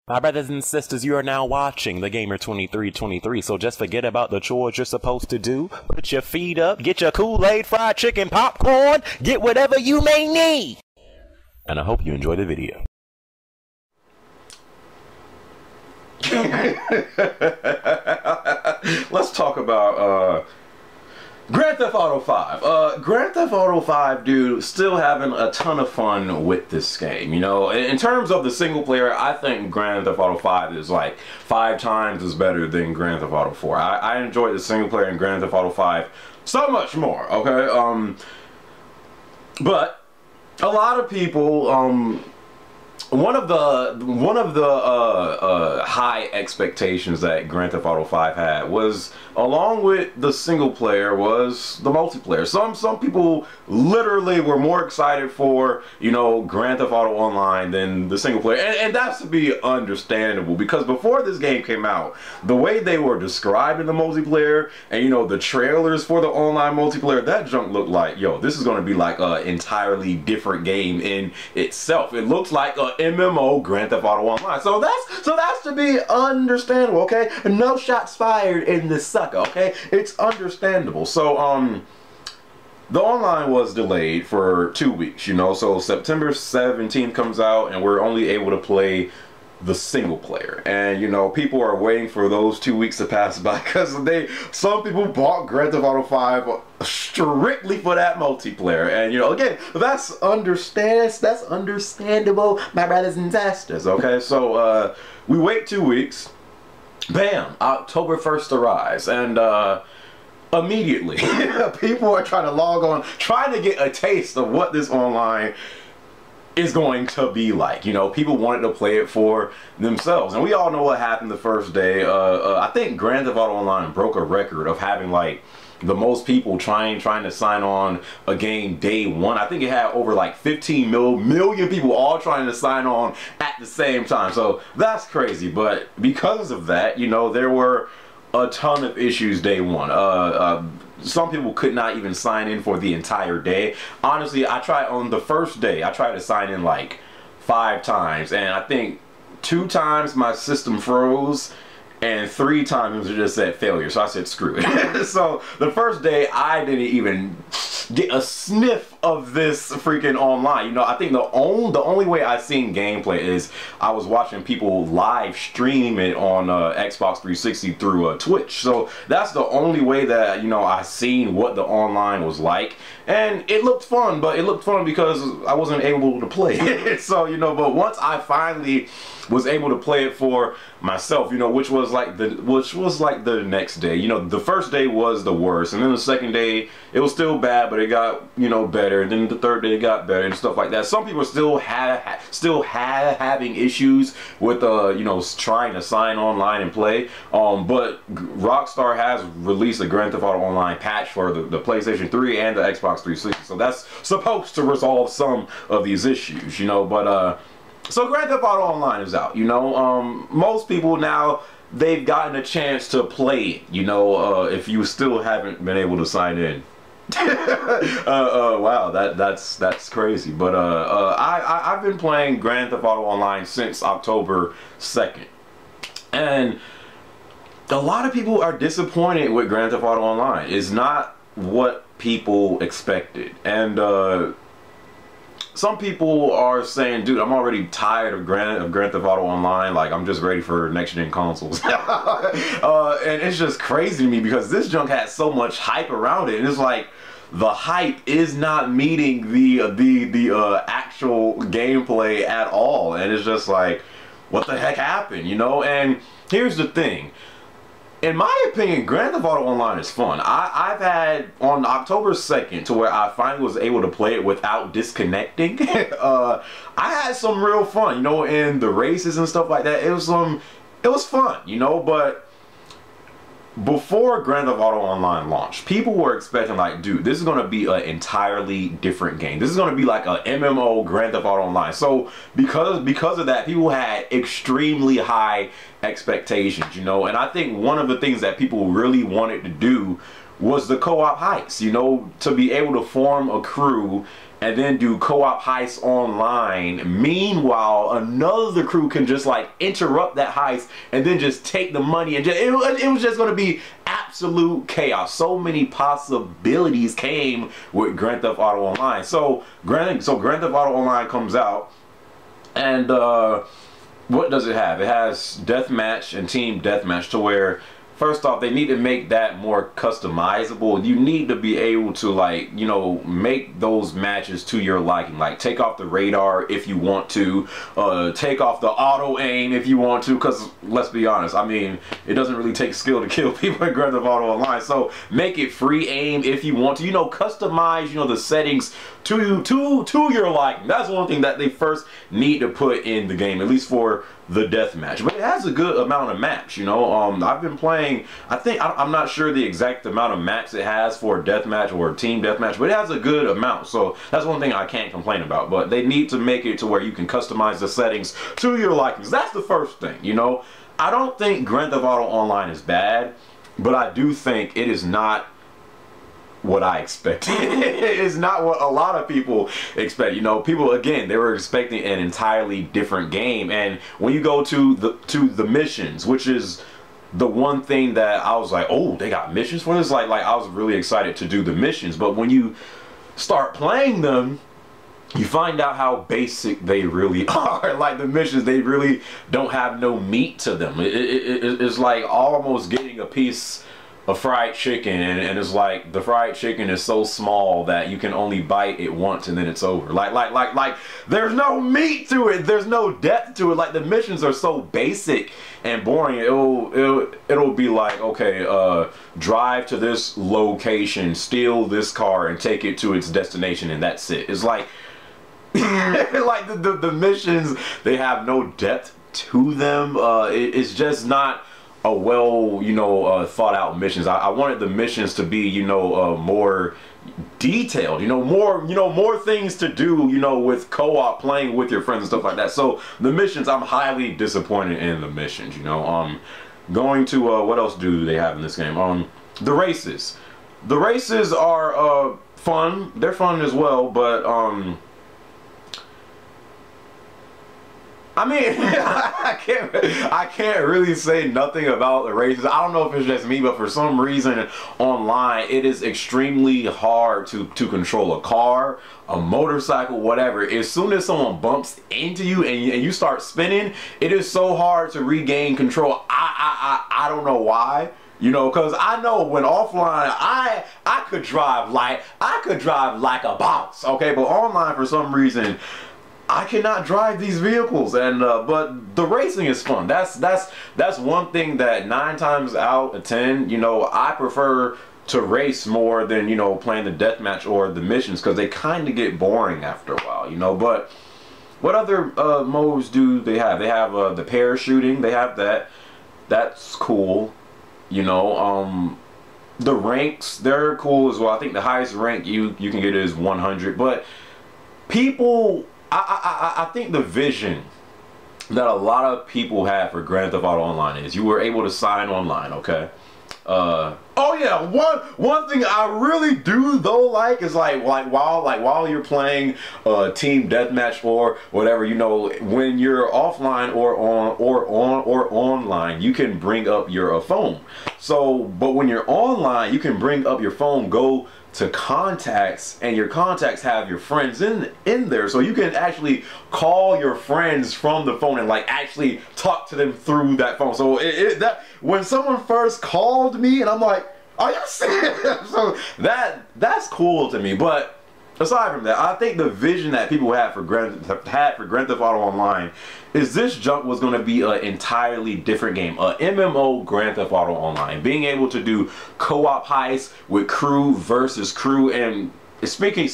My brothers and sisters, you are now watching The Gamer 2323, so just forget about the chores you're supposed to do. Put your feet up, get your Kool-Aid, fried chicken, popcorn, get whatever you may need. And I hope you enjoy the video. Let's talk about Grand Theft Auto 5. Grand Theft Auto 5, dude, still having a ton of fun with this game. You know, in terms of the single player, I think Grand Theft Auto 5 is like 5 times as better than Grand Theft Auto 4. I enjoy the single player in Grand Theft Auto 5 so much more, okay? But a lot of people, one of the high expectations that Grand Theft Auto 5 had was, along with the single player, was the multiplayer. Some people literally were more excited for, you know, Grand Theft Auto Online than the single player, and that's to be understandable, because before this game came out, the way they were describing the multiplayer and, you know, the trailers for the online multiplayer, that junk looked like, yo, this is going to be like an entirely different game in itself. It looks like a MMO Grand Theft Auto Online. So that's to be understandable, okay? No shots fired in this sucker, okay? It's understandable. So the online was delayed for 2 weeks, you know. So September 17th comes out and we're only able to play the single player, and you know, people are waiting for those 2 weeks to pass by because some people bought Grand Theft Auto 5 strictly for that multiplayer. And you know, again, that's understandable, my brothers and sisters, okay? So we wait 2 weeks, bam, October 1st arrives, and immediately people are trying to log on, trying to get a taste of what this online is going to be like. You know, people wanted to play it for themselves, and we all know what happened the first day. I think Grand Theft Auto Online broke a record of having like the most people trying to sign on a game day one. I think it had over like 15 million people all trying to sign on at the same time. So that's crazy. But because of that, you know, there were a ton of issues day one. Some people could not even sign in for the entire day. Honestly, I tried on the first day, I tried to sign in like 5 times, and I think 2 times my system froze, and 3 times it just said failure. So I said screw it. So the first day I didn't even get a sniff of this freaking online. You know, I think the only way I seen gameplay is I was watching people live stream it on Xbox 360 through Twitch. So that's the only way that, you know, I seen what the online was like, and it looked fun. But it looked fun because I wasn't able to play it. So, you know, but once I finally was able to play it for myself, you know, which was like the next day. You know, the first day was the worst, and then the second day it was still bad, but it got, you know, better. And then the third day it got better and stuff like that. Some people still having issues with you know, trying to sign online and play. But Rockstar has released a Grand Theft Auto Online patch for the PlayStation 3 and the Xbox 360, so that's supposed to resolve some of these issues, you know. But so Grand Theft Auto Online is out, you know. Most people now, they've gotten a chance to play it, you know, if you still haven't been able to sign in. Wow, that's crazy. But I've been playing Grand Theft Auto Online since October 2nd, and a lot of people are disappointed with Grand Theft Auto Online. It's not what people expected, and some people are saying, dude, I'm already tired of Grand Theft Auto Online. Like, I'm just ready for next-gen consoles. And it's just crazy to me because this junk has so much hype around it. And it's like, the hype is not meeting the actual gameplay at all. And it's just like, what the heck happened, you know? And here's the thing. In my opinion, Grand Theft Auto Online is fun. I've had, on October 2nd, to where I finally was able to play it without disconnecting, I had some real fun, you know, in the races and stuff like that. It was fun, you know. But before Grand Theft Auto Online launched, people were expecting, like, dude, this is going to be an entirely different game. This is going to be like a MMO Grand Theft Auto Online. So because of that, people had extremely high expectations, you know. And I think one of the things that people really wanted to do was the co-op heists, you know, to be able to form a crew and then do co-op heists online. Meanwhile, another crew can just like interrupt that heist and then just take the money, and it was just going to be absolute chaos. So many possibilities came with Grand Theft Auto Online. So Grand Theft Auto Online comes out, and what does it have? It has deathmatch and team deathmatch, to where first off, they need to make that more customizable. You need to be able to, like, you know, make those matches to your liking. Like, take off the radar if you want to. Take off the auto aim if you want to. Because, let's be honest, I mean, it doesn't really take skill to kill people in Grand Theft Auto Online. So, make it free aim if you want to. You know, customize, you know, the settings to your liking. That's one thing that they first need to put in the game, at least for the deathmatch. But it has a good amount of maps, you know. I've been playing, I'm not sure the exact amount of maps it has for deathmatch or team deathmatch, but it has a good amount. So that's one thing I can't complain about. But they need to make it to where you can customize the settings to your likings. That's the first thing, you know. I don't think Grand Theft Auto Online is bad, but I do think it is not what I expected. It's not what a lot of people expect. You know, people, again, they were expecting an entirely different game. And when you go to the missions, which is the one thing that I was like, oh, they got missions for this? Like I was really excited to do the missions. But when you start playing them, you find out how basic they really are. Like, the missions, they really don't have no meat to them. It's like almost getting a piece of fried chicken, and it's like the fried chicken is so small that you can only bite it once and then it's over. Like there's no meat to it, there's no depth to it. Like, the missions are so basic and boring. It'll be like, okay, drive to this location, steal this car, and take it to its destination, and that's it. It's like like the missions, they have no depth to them. It's just not a well, you know, thought out missions. I wanted the missions to be, you know, more detailed, you know, more things to do, you know, with co-op, playing with your friends and stuff like that. So the missions, I'm highly disappointed in the missions, you know. Going to what else do they have in this game? The races. The races are fun. They're fun as well, but I mean, I can't really say nothing about the races. I don't know if it's just me, but for some reason online, it is extremely hard to control a car, a motorcycle, whatever. As soon as someone bumps into you and you start spinning, it is so hard to regain control. I don't know why. You know, because I know when offline, I could drive like a boss, okay? But online, for some reason, I cannot drive these vehicles. And but the racing is fun. That's one thing that 9 times out of 10, you know, I prefer to race more than, you know, playing the deathmatch or the missions, because they kind of get boring after a while, you know. But what other modes do they have? They have the parachuting. They have that. That's cool. You know, the ranks, they're cool as well. I think the highest rank you can get is 100. But people, I think the vision that a lot of people have for Grand Theft Auto Online is you were able to sign online, okay? Oh yeah, one thing I really do though like is while you're playing team deathmatch or whatever, you know, when you're offline or online, you can bring up your phone. So, but when you're online, you can bring up your phone, go to contacts, and your contacts have your friends in there, so you can actually call your friends from the phone and like actually talk to them through that phone. So that when someone first called me and I'm like, are you serious? So that's cool to me. But aside from that, I think the vision that people had for Grand Theft Auto Online is this junk was going to be an entirely different game, a MMO Grand Theft Auto Online, being able to do co-op heists with crew versus crew. And speaking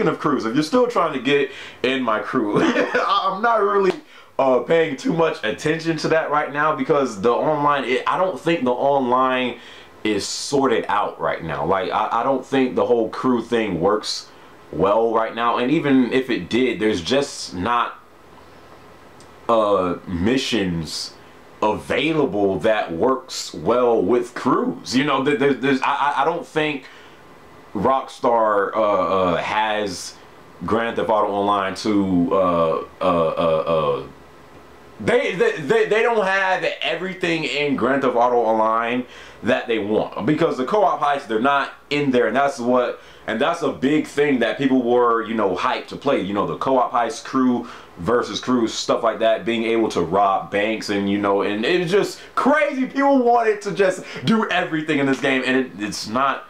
of crews, if you're still trying to get in my crew, I'm not really paying too much attention to that right now, because the online, I don't think the online is sorted out right now. Like, I don't think the whole crew thing works well right now, and even if it did, there's just not missions available that works well with crews. You know, I don't think Rockstar has Grand Theft Auto Online to they don't have everything in Grand Theft Auto Online that they want, because the co-op heists, they're not in there, and that's a big thing that people were, you know, hyped to play. You know, the co-op heist, crew versus crew, stuff like that, being able to rob banks, and you know, and it's just crazy. People wanted to just do everything in this game, and it's not.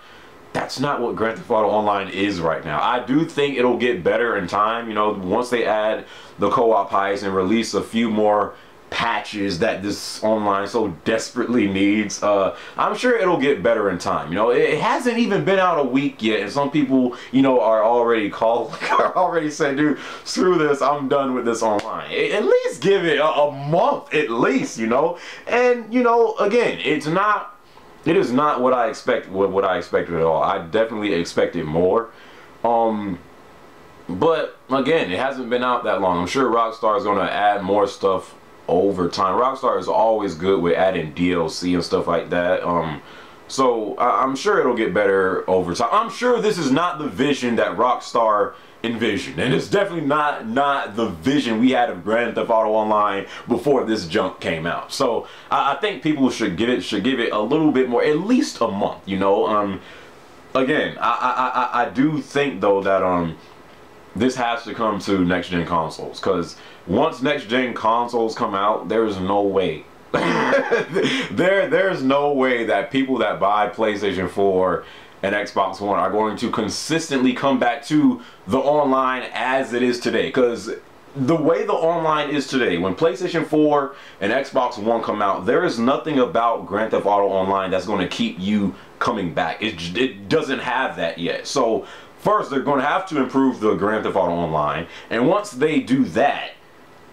That's not what Grand Theft Auto Online is right now. I do think it'll get better in time, you know, once they add the co-op heist and release a few more patches that this online so desperately needs. I'm sure it'll get better in time. You know, it hasn't even been out a week yet, and some people, you know, are already saying, dude, screw this, I'm done with this online. At least give it a month at least, you know. And you know, again, it is not what I expected at all. I definitely expected more. But again, it hasn't been out that long. I'm sure Rockstar is going to add more stuff over time. Rockstar is always good with adding DLC and stuff like that. So I'm sure it'll get better over time. I'm sure this is not the vision that Rockstar envisioned, and it's definitely not the vision we had of Grand Theft Auto Online before this junk came out. So I think people should give it a little bit more, at least a month, you know. Again, I do think though that this has to come to next gen consoles, because once next gen consoles come out, there's no way there's no way that people that buy PlayStation 4 and Xbox One are going to consistently come back to the online as it is today. Because the way the online is today, when PlayStation 4 and Xbox One come out, there is nothing about Grand Theft Auto Online that's going to keep you coming back. It doesn't have that yet. So first, they're going to have to improve the Grand Theft Auto Online, and once they do that,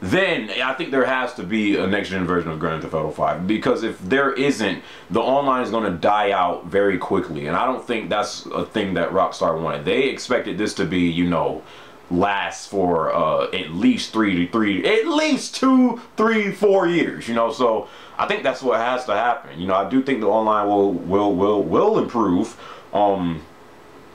then I think there has to be a next-gen version of Grand Theft Auto 5, because if there isn't, the online is going to die out very quickly, and I don't think that's a thing that Rockstar wanted. They expected this to be, you know, last for at least 2, 3, 4 years, you know. So I think that's what has to happen. You know, I do think the online will improve.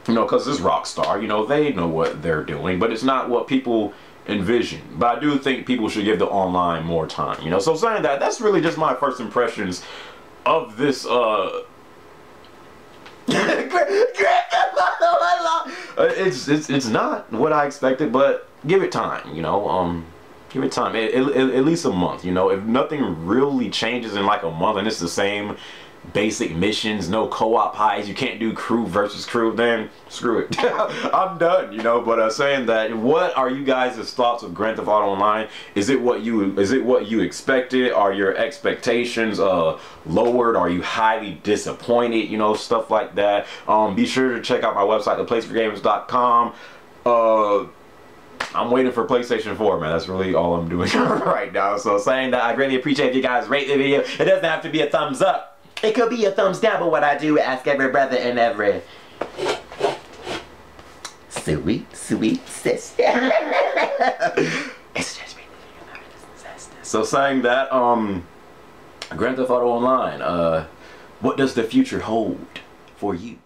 You know, because it's Rockstar, you know, they know what they're doing, but it's not what people envision. But I do think people should give the online more time, you know. So saying that, that's really just my first impressions of this it's not what I expected, but give it time, you know. Give it time, at least a month, you know. If nothing really changes in like a month and it's the same basic missions, no co-op highs, you can't do crew versus crew, then screw it. I'm done, you know. But saying that, what are you guys' thoughts of Grand Theft Auto Online? Is it what you expected? Are your expectations lowered? Are you highly disappointed? You know, stuff like that. Be sure to check out my website, theplaceforgamers.com. I'm waiting for PlayStation 4, man. That's really all I'm doing right now. So saying that, I greatly appreciate if you guys rate the video. It doesn't have to be a thumbs up. It could be a thumbs down, but what I do, ask every brother and every sweet sister. It's just me. So saying that, Grand Theft Auto Online, what does the future hold for you?